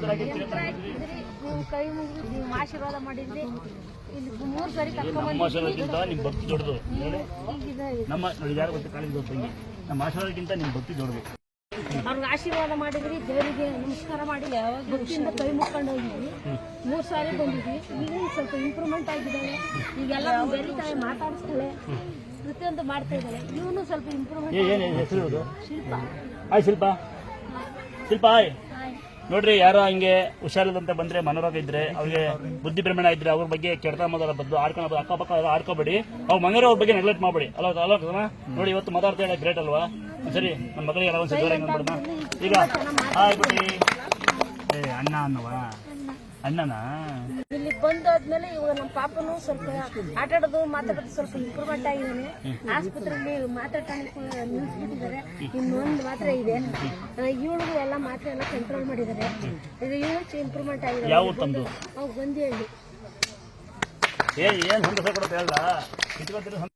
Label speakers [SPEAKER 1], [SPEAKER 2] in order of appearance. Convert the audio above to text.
[SPEAKER 1] ನೀವು ಕೈ ಮುಗಿದು ನೀವು ಆಶೀರ್ವಾದ ಮಾಡಿದ್ರಿ. ಇಲ್ಲಿ 3 ಸಾರಿ
[SPEAKER 2] ನಮ್ಮ ಆಶೀರ್ವಾದಕ್ಕಿಂತ ನಿಮ್ಮ ಭಕ್ತಿ ದೊಡ್ಡದು. ನಮ್ಮ ಯಾರು ಗೊತ್ತು ಕಾಲೇಜ್ ತಂಗಿ, ನಮ್ಮ ಆಶೀರ್ವಾದಕ್ಕಿಂತ ನಿಮ್ಮ ಭಕ್ತಿ ದೊಡ್ಡದು.
[SPEAKER 1] ಅವ್ರಿಗೆ ಆಶೀರ್ವಾದ ಮಾಡಿದ್ರಿ, ದೇವರಿಗೆ ನಮಸ್ಕಾರ ಮಾಡಿ ಭಕ್ತಿಯಿಂದ ಕೈ ಮುಕ್ಕೊಂಡು ಹೋಗಿದ್ವಿ. 3 ಸಾರಿ ಬಂದಿದ್ವಿ. ಈಗ ಸ್ವಲ್ಪ ಇಂಪ್ರೂವ್ಮೆಂಟ್ ಆಗಿದ್ದಾಳೆ. ಈಗೆಲ್ಲ ಬೆರೀತಾಳೆ, ಮಾತಾಡಿಸ್ತಾಳೆ, ಪ್ರತಿಯೊಂದು ಮಾಡ್ತಾ ಇದ್ದಾಳೆ. ಇವನು ಸ್ವಲ್ಪ ಇಂಪ್ರೂವ್ಮೆಂಟ್.
[SPEAKER 2] ಶಿಲ್ಪ ಶಿಲ್ಪ ನೋಡ್ರಿ, ಯಾರೋ ಹಿಂಗೆ ಹುಷಾರಿಲ್ಲಂತ ಬಂದ್ರೆ, ಮನೋರೋಗ ಇದ್ರೆ, ಅವ್ರಿಗೆ ಬುದ್ಧಿ ಭ್ರಮಣ ಇದ್ರೆ, ಅವ್ರ ಬಗ್ಗೆ ಕೆಟ್ಟ ಮಾತಾಡೋ ಬದ್ದು ಆಡ್ಕೊಂಡು ಅಕ್ಕಪಕ್ಕ ಆಡ್ಕೋಬೇಡಿ. ಅವ್ರ ಮನೆಯವ್ರ ಬಗ್ಗೆ ನೆಗ್ಲೆಕ್ಟ್ ಮಾಡಬೇಡಿ. ಅಲ್ಲ ನೋಡಿ, ಇವತ್ತು ಮಾತಾಡ್ತಾ ಹೇಳಿ ಗ್ರೇಟ್ ಅಲ್ವಾ? ಸರಿ, ನಮ್ಮ ಮಗಳಿಗೆ ಎಲ್ಲ ಒಂದ್ಸರಿ ಜೋರಾಗಿ ನೋಡ್ಬಿಡೋಣ. ಈಗ ಆಗ್ಬಿಡಿ. ಅಣ್ಣ ಅನ್ನವಾ? ಅಣ್ಣನಾ?
[SPEAKER 1] ಇಲ್ಲಿ ಬಂದಾದ್ಮೇಲೆ ಇವಾಗ ನಮ್ಮ ಪಾಪನು ಸ್ವಲ್ಪ ಆಟಾಡೋದು ಮಾತಾಡೋದು ಸ್ವಲ್ಪ ಇಂಪ್ರೂವ್ಮೆಂಟ್ ಆಗಿದ್ದಾನೆ. ಆಸ್ಪತ್ರೆಯಲ್ಲಿ ಮಾತಾಡ್ತಾ ನಿಲ್ಸ್ಬಿಟ್ಟಿದ್ದಾರೆ. ಇನ್ನೊಂದು ಮಾತ್ರ ಇದೆ. ಇವಳಿಗೂ ಎಲ್ಲ ಮಾತ್ರೆ ಎಲ್ಲ ಕಂಟ್ರೋಲ್ ಮಾಡಿದ್ದಾರೆ. ಈಗ ಇವಳು ಇಂಪ್ರೂವ್ಮೆಂಟ್ ಆಗಿದೆ.
[SPEAKER 2] ಯಾವ ತಮ್ಮದು?
[SPEAKER 1] ಅವು ಬಂದಿ ಹಳ್ಳಿ.
[SPEAKER 2] ಏನ್ ಸಂತೋಷ ಕೊಡುತ್ತೆ ಹೇಳ್ದ.